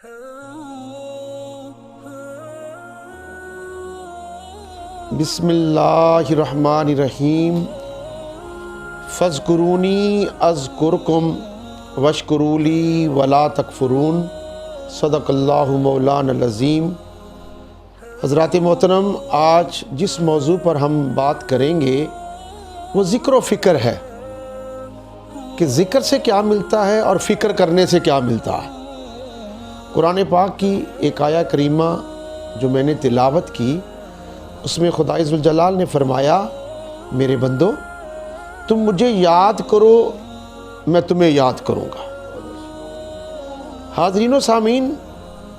بسم اللہ الرحمن الرحیم فاذکرونی اذکرکم واشکروا لی ولا تکفرون صدق اللہ مولانا العظیم۔ حضرات محترم، آج جس موضوع پر ہم بات کریں گے وہ ذکر و فکر ہے کہ ذکر سے کیا ملتا ہے اور فکر کرنے سے کیا ملتا ہے۔ قرآن پاک کی ایک آیہ کریمہ جو میں نے تلاوت کی، اس میں خدائے ذوالجلال نے فرمایا، میرے بندو تم مجھے یاد کرو، میں تمہیں یاد کروں گا۔ حاضرین و سامعین،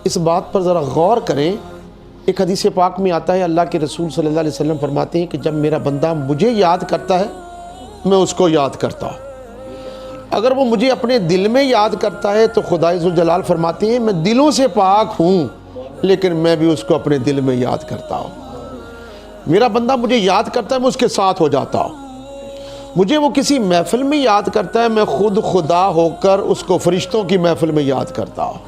اس بات پر ذرا غور کریں۔ ایک حدیث پاک میں آتا ہے، اللہ کے رسول صلی اللہ علیہ وسلم فرماتے ہیں کہ جب میرا بندہ مجھے یاد کرتا ہے میں اس کو یاد کرتا ہوں۔ اگر وہ مجھے اپنے دل میں یاد کرتا ہے تو خدائے ذوالجلال فرماتے ہیں میں دلوں سے پاک ہوں لیکن میں بھی اس کو اپنے دل میں یاد کرتا ہوں۔ میرا بندہ مجھے یاد کرتا ہے میں اس کے ساتھ ہو جاتا ہوں۔ مجھے وہ کسی محفل میں یاد کرتا ہے، میں خود خدا ہو کر اس کو فرشتوں کی محفل میں یاد کرتا ہوں۔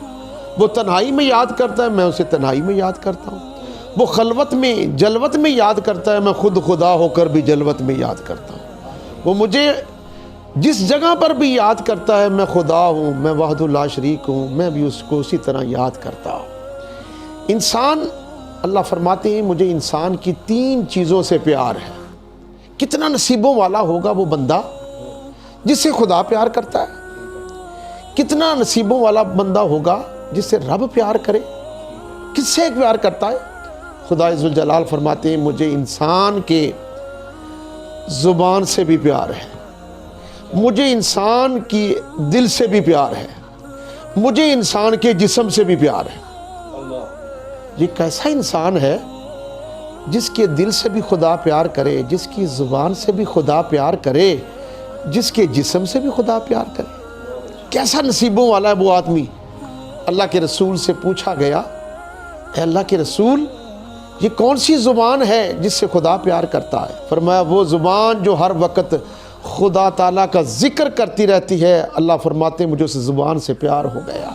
وہ تنہائی میں یاد کرتا ہے، میں اسے تنہائی میں یاد کرتا ہوں۔ وہ خلوت میں جلوت میں یاد کرتا ہے، میں خود خدا ہو کر بھی جلوت میں یاد کرتا ہوں۔ وہ مجھے جس جگہ پر بھی یاد کرتا ہے، میں خدا ہوں، میں وحدہ لا شریک ہوں، میں بھی اس کو اسی طرح یاد کرتا ہوں۔ انسان، اللہ فرماتے ہیں مجھے انسان کی 3 چیزوں سے پیار ہے۔ کتنا نصیبوں والا ہوگا وہ بندہ جس سے خدا پیار کرتا ہے، کتنا نصیبوں والا بندہ ہوگا جس سے رب پیار کرے۔ کس سے پیار کرتا ہے؟ خدا ذوالجلال فرماتے ہیں مجھے انسان کے زبان سے بھی پیار ہے، مجھے انسان کی دل سے بھی پیار ہے، مجھے انسان کے جسم سے بھی پیار ہے۔ یہ کیسا انسان ہے جس کے دل سے بھی خدا پیار کرے، جس کی زبان سے بھی خدا پیار کرے، جس کے جسم سے بھی خدا پیار کرے؟ کیسا نصیبوں والا ہے وہ آدمی۔ اللہ کے رسول سے پوچھا گیا، اے اللہ کے رسول یہ کون سی زبان ہے جس سے خدا پیار کرتا ہے؟ فرمایا وہ زبان جو ہر وقت خدا تعالیٰ کا ذکر کرتی رہتی ہے۔ اللہ فرماتے ہیں مجھے اس زبان سے پیار ہو گیا۔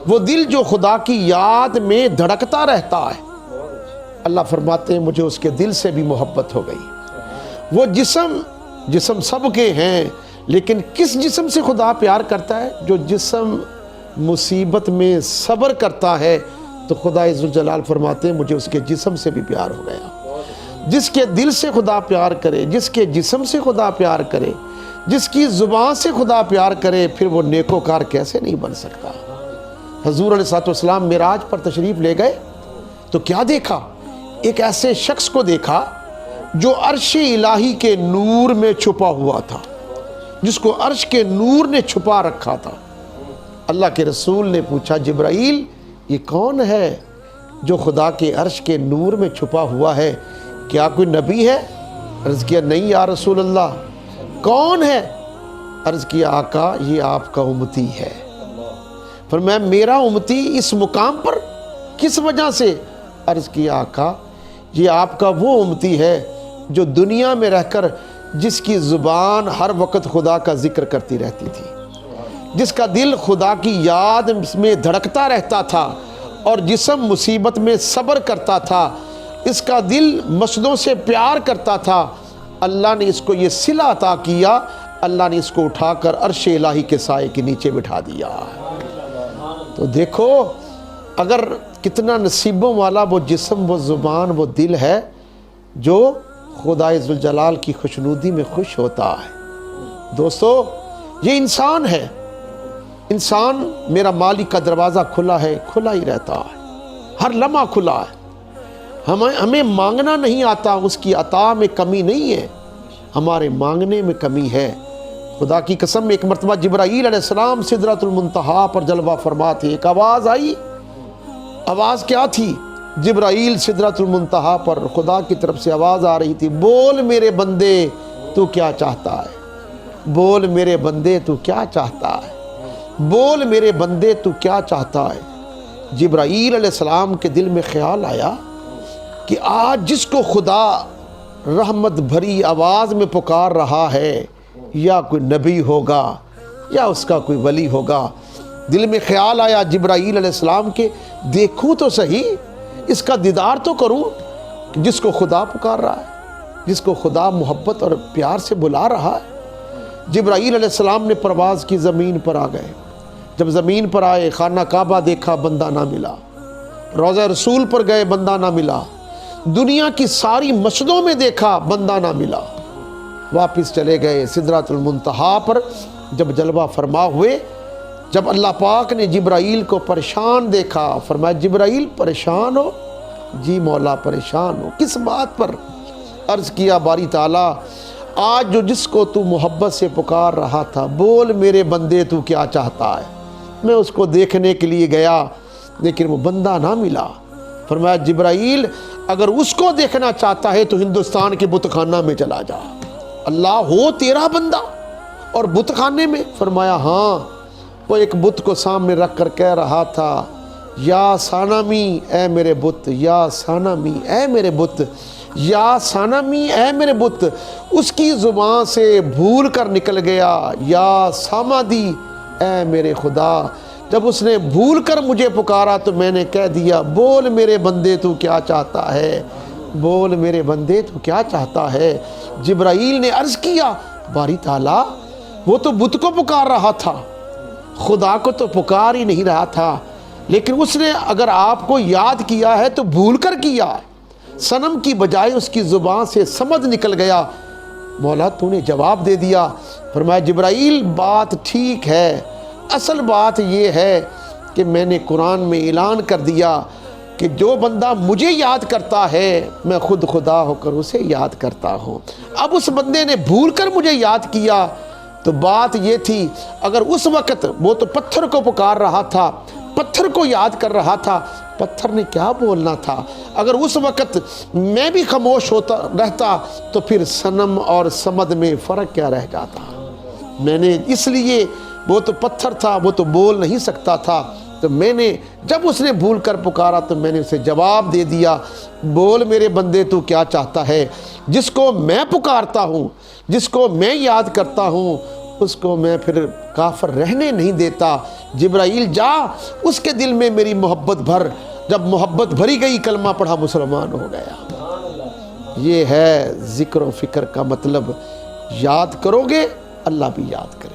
وہ دل جو خدا کی یاد میں دھڑکتا رہتا ہے، اللہ فرماتے ہیں مجھے اس کے دل سے بھی محبت ہو گئی۔ وہ جسم سب کے ہیں لیکن کس جسم سے خدا پیار کرتا ہے؟ جو جسم مصیبت میں صبر کرتا ہے تو خدا ذوالجلال فرماتے ہیں مجھے اس کے جسم سے بھی پیار ہو گیا۔ جس کے دل سے خدا پیار کرے، جس کے جسم سے خدا پیار کرے، جس کی زبان سے خدا پیار کرے، پھر وہ نیکوکار کیسے نہیں بن سکتا؟ حضور علیہ السلام معراج پر تشریف لے گئے تو کیا دیکھا؟ ایک ایسے شخص کو دیکھا جو عرش الہی کے نور میں چھپا ہوا تھا، جس کو عرش کے نور نے چھپا رکھا تھا۔ اللہ کے رسول نے پوچھا جبرائیل یہ کون ہے جو خدا کے عرش کے نور میں چھپا ہوا ہے؟ کیا کوئی نبی ہے؟ عرض کیا نہیں یا رسول اللہ۔ کون ہے؟ عرض کیا آقا یہ آپ کا امتی ہے۔ فرمایا میرا امتی اس مقام پر کس وجہ سے؟ عرض کیا آقا یہ آپ کا وہ امتی ہے جو دنیا میں رہ کر جس کی زبان ہر وقت خدا کا ذکر کرتی رہتی تھی، جس کا دل خدا کی یاد میں دھڑکتا رہتا تھا اور جسم مصیبت میں صبر کرتا تھا، اس کا دل مسجدوں سے پیار کرتا تھا۔ اللہ نے اس کو یہ صلہ عطا کیا، اللہ نے اس کو اٹھا کر عرش الہی کے سائے کے نیچے بٹھا دیا۔ تو دیکھو اگر کتنا نصیبوں والا وہ جسم، وہ زبان، وہ دل ہے جو خدائے ذوالجلال کی خوشنودی میں خوش ہوتا ہے۔ دوستو یہ انسان ہے، انسان میرا مالک کا دروازہ کھلا ہے، کھلا ہی رہتا ہے، ہر لمحہ کھلا ہے۔ ہمیں مانگنا نہیں آتا، اس کی عطا میں کمی نہیں ہے، ہمارے مانگنے میں کمی ہے۔ خدا کی قسم ایک مرتبہ جبرائیل علیہ السلام سدرۃ المنتہا پر جلوہ فرما تھے، ایک آواز آئی۔ آواز کیا تھی؟ جبرائیل سدرۃ المنتہا پر خدا کی طرف سے آواز آ رہی تھی، بول میرے بندے تو کیا چاہتا ہے؟ بول میرے بندے تو کیا چاہتا ہے؟ بول میرے بندے تو کیا چاہتا ہے؟ جبرائیل علیہ السلام کے دل میں خیال آیا کہ آج جس کو خدا رحمت بھری آواز میں پکار رہا ہے یا کوئی نبی ہوگا یا اس کا کوئی ولی ہوگا۔ دل میں خیال آیا جبرائیل علیہ السلام کے دیکھوں تو صحیح، اس کا دیدار تو کروں، جس کو خدا پکار رہا ہے، جس کو خدا محبت اور پیار سے بلا رہا ہے۔ جبرائیل علیہ السلام نے پرواز کی، زمین پر آ گئے۔ جب زمین پر آئے، خانہ کعبہ دیکھا، بندہ نہ ملا۔ روضہ رسول پر گئے، بندہ نہ ملا۔ دنیا کی ساری مسجدوں میں دیکھا، بندہ نہ ملا۔ واپس چلے گئے سدرۃ المنتہا پر، جب جلوہ فرما ہوئے، جب اللہ پاک نے جبرائیل کو پریشان دیکھا، فرمایا جبرائیل پریشان ہو؟ جی مولا پریشان ہو، کس بات پر؟ عرض کیا باری تعالیٰ آج جو جس کو تو محبت سے پکار رہا تھا، بول میرے بندے تو کیا چاہتا ہے؟ میں اس کو دیکھنے کے لیے گیا لیکن وہ بندہ نہ ملا۔ فرمایا جبرائیل اگر اس کو دیکھنا چاہتا ہے تو ہندوستان کے بت خانہ میں چلا جا، اللہ ہو تیرا بندہ اور بت خانے میں؟ فرمایا ہاں۔ وہ ایک بت کو سامنے رکھ کر کہہ رہا تھا یا سانمی اے میرے بت، یا سانمی اے میرے بت، یا سانمی اے میرے بت۔ اس کی زبان سے بھول کر نکل گیا یا سامادی اے میرے خدا۔ جب اس نے بھول کر مجھے پکارا تو میں نے کہہ دیا بول میرے بندے تو کیا چاہتا ہے، بول میرے بندے تو کیا چاہتا ہے۔ جبرائیل نے عرض کیا باری تعالیٰ وہ تو بت کو پکار رہا تھا، خدا کو تو پکار ہی نہیں رہا تھا، لیکن اس نے اگر آپ کو یاد کیا ہے تو بھول کر کیا ہے، صنم کی بجائے اس کی زبان سے سمجھ نکل گیا۔ مولا تو نے جواب دے دیا۔ فرمایا جبرائیل بات ٹھیک ہے، اصل بات یہ ہے کہ میں نے قرآن میں اعلان کر دیا کہ جو بندہ مجھے یاد کرتا ہے میں خود خدا ہو کر اسے یاد کرتا ہوں۔ اب اس بندے نے بھول کر مجھے یاد کیا تو بات یہ تھی اگر اس وقت وہ تو پتھر کو پکار رہا تھا، پتھر کو یاد کر رہا تھا، پتھر نے کیا بولنا تھا؟ اگر اس وقت میں بھی خاموش ہوتا رہتا تو پھر صنم اور صمد میں فرق کیا رہ جاتا؟ میں نے اس لیے، وہ تو پتھر تھا، وہ تو بول نہیں سکتا تھا، تو میں نے جب اس نے بھول کر پکارا تو میں نے اسے جواب دے دیا بول میرے بندے تو کیا چاہتا ہے۔ جس کو میں پکارتا ہوں، جس کو میں یاد کرتا ہوں، اس کو میں پھر کافر رہنے نہیں دیتا۔ جبرائیل جا اس کے دل میں میری محبت بھر۔ جب محبت بھری گئی کلمہ پڑھا، مسلمان ہو گیا۔ یہ ہے ذکر و فکر کا مطلب، یاد کرو گے اللہ بھی یاد کرے۔